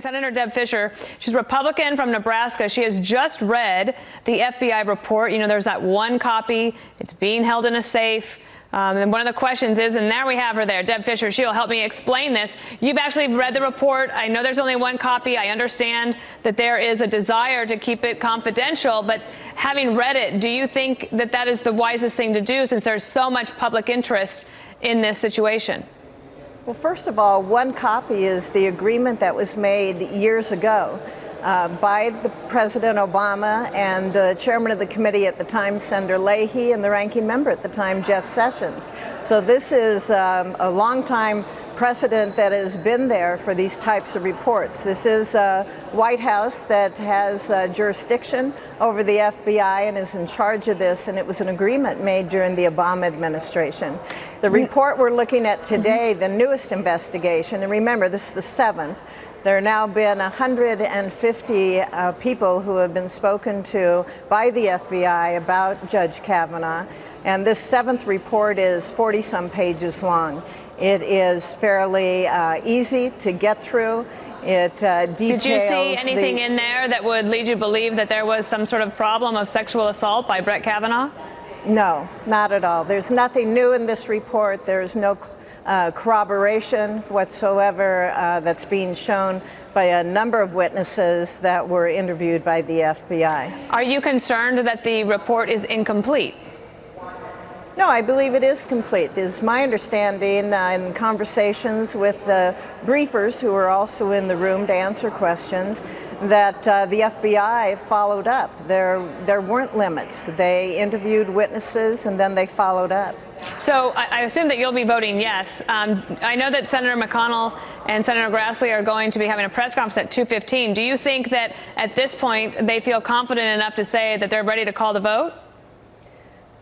Senator Deb Fischer, she's Republican from Nebraska. She has just read the FBI report. You know, there's that one copy. It's being held in a safe. And one of the questions is, and there we have her there, Deb Fischer. She'll help me explain this. You've actually read the report. I know there's only one copy. I understand that there is a desire to keep it confidential. But having read it, do you think that that is the wisest thing to do since there's so much public interest in this situation? Well, first of all, one copy is the agreement that was made years ago by the President Obama and the chairman of the committee at the time, Senator Leahy, and the ranking member at the time, Jeff Sessions. So this is a long-time precedent that has been there for these types of reports. This is a White House that has jurisdiction over the FBI and is in charge of this, and it was an agreement made during the Obama administration. The report we're looking at today, the newest investigation, and remember, this is the 7th, there have now been 150 people who have been spoken to by the FBI about Judge Kavanaugh, and this 7th report is 40-some pages long. It is fairly easy to get through. It details. Did you see anything in there that would lead you to believe that there was some sort of problem of sexual assault by Brett Kavanaugh? No, not at all. There's nothing new in this report. There's no corroboration whatsoever that's being shown by a number of witnesses that were interviewed by the FBI. Are you concerned that the report is incomplete? No, I believe it is complete. It is my understanding in conversations with the briefers who were also in the room to answer questions that the FBI followed up. There weren't limits. They interviewed witnesses and then they followed up. So I assume that you'll be voting yes. I know that Senator McConnell and Senator Grassley are going to be having a press conference at 2:15. Do you think that at this point they feel confident enough to say that they're ready to call the vote?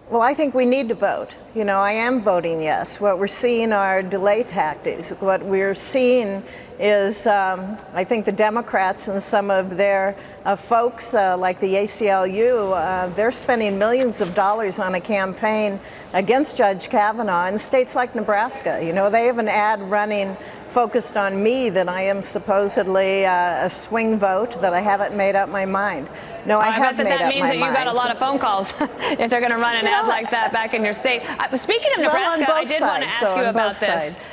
Well, I think we need to vote. You know, I am voting yes. What we're seeing are delay tactics. What we're seeing is, I think the Democrats and some of their folks, like the ACLU, they're spending millions of dollars on a campaign against Judge Kavanaugh in states like Nebraska. You know, they have an ad running focused on me that I am supposedly a swing vote, that I haven't made up my mind. No, I have made up my mind. That means that you got a lot of phone calls if they're going to run an ad like that back in your state. Speaking of Nebraska, I did want to ask you about this.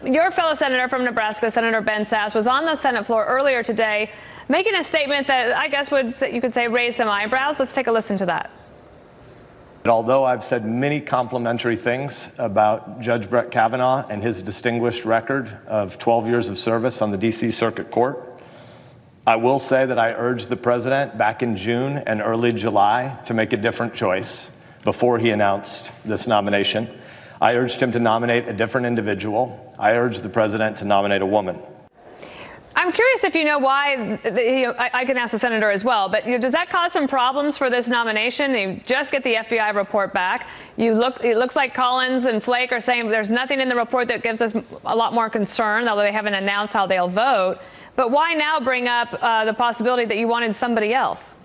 Your fellow senator from Nebraska, Senator Ben Sasse, was on the Senate floor earlier today making a statement that I guess you could say raised some eyebrows. Let's take a listen to that. Although I've said many complimentary things about Judge Brett Kavanaugh and his distinguished record of 12 years of service on the D.C. Circuit Court, I will say that I urged the president back in June and early July to make a different choice before he announced this nomination. I urged him to nominate a different individual. I urged the president to nominate a woman. I'm curious if you know why. I can ask the senator as well, but does that cause some problems for this nomination? You just get the FBI report back. It looks like Collins and Flake are saying there's nothing in the report that gives us a lot more concern, although they haven't announced how they'll vote. But why now bring up the possibility that you wanted somebody else?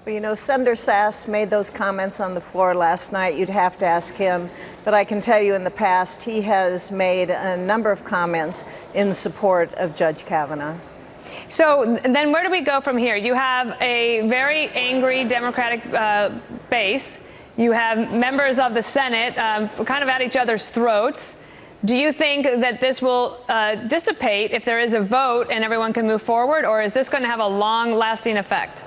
Well, you know, Senator Sasse made those comments on the floor last night. You'd have to ask him. But I can tell you in the past, he has made a number of comments in support of Judge Kavanaugh. So then where do we go from here? You have a very angry Democratic base. You have members of the Senate kind of at each other's throats. Do you think that this will dissipate if there is a vote and everyone can move forward, or is this going to have a long-lasting effect?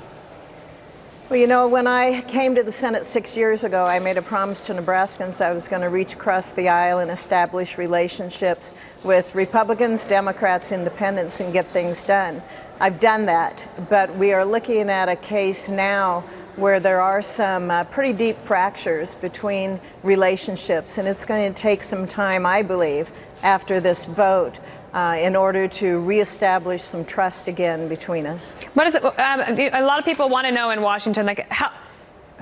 Well, you know, when I came to the Senate 6 years ago, I made a promise to Nebraskans I was going to reach across the aisle and establish relationships with Republicans, Democrats, Independents, and get things done. I've done that, but we are looking at a case now where there are some pretty deep fractures between relationships, and it's going to take some time, I believe, after this vote in order to reestablish some trust again between us. What is it? A lot of people want to know in Washington, like,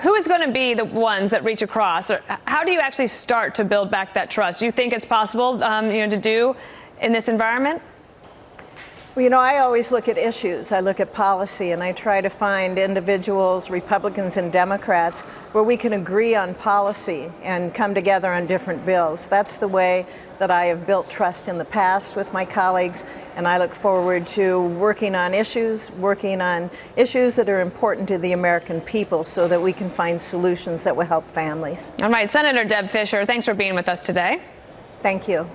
who is going to be the ones that reach across, or how do you actually start to build back that trust? Do you think it's possible, to do in this environment? Well, you know, I always look at issues. I look at policy, and I try to find individuals, Republicans and Democrats, where we can agree on policy and come together on different bills. That's the way that I have built trust in the past with my colleagues, and I look forward to working on issues that are important to the American people so that we can find solutions that will help families. All right, Senator Deb Fischer, thanks for being with us today. Thank you.